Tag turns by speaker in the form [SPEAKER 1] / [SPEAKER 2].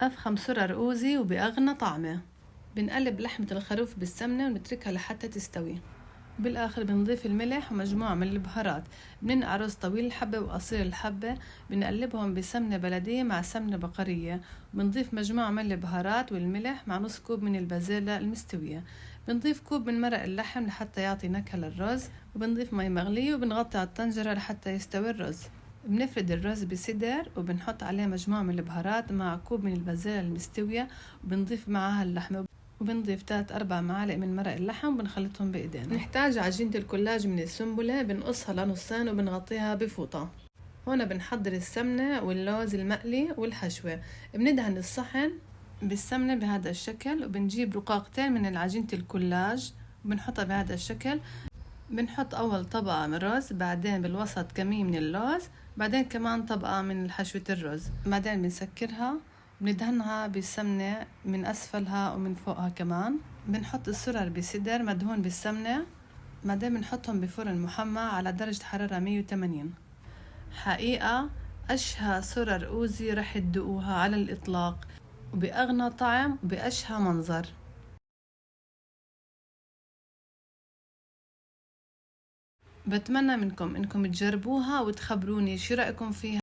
[SPEAKER 1] أفخم سرر أوزي وبأغنى طعمة. بنقلب لحمة الخروف بالسمنة ونتركها لحتى تستوي. بالآخر بنضيف الملح ومجموعة من البهارات. بننقع رز طويل الحبة وقصير الحبة، بنقلبهم بسمنة بلدية مع سمنة بقرية، وبنضيف مجموعة من البهارات والملح مع نص كوب من البازيلا المستوية. بنضيف كوب من مرق اللحم لحتى يعطي نكهة للرز، وبنضيف مي مغلية وبنغطي على الطنجرة لحتى يستوي الرز. بنفرد الرز بسدر وبنحط عليه مجموعة من البهارات مع كوب من البازيلا المستوية، وبنضيف معها اللحمة، وبنضيف 3-4 معالق من مرق اللحم وبنخلطهم بإيدينا. نحتاج عجينة الكولاج من السنبلة، بنقصها لنصين وبنغطيها بفوطة. هنا بنحضر السمنة واللوز المقلي والحشوة. بندهن الصحن بالسمنة بهذا الشكل، وبنجيب رقاقتين من عجينة الكولاج وبنحطها بهذا الشكل. بنحط أول طبقة من الرز، بعدين بالوسط كمية من اللوز، بعدين كمان طبقة من حشوة الرز، بعدين بنسكرها، بندهنها بالسمنة من أسفلها ومن فوقها كمان. بنحط السرر بسدر مدهون بالسمنة، بعدين بنحطهم بفرن محمى على درجة حرارة 180. حقيقة أشهى سرر أوزي رح تدوقوها على الإطلاق، وبأغنى طعم وبأشهى منظر. بتمنى منكم إنكم تجربوها وتخبروني شو رأيكم فيها.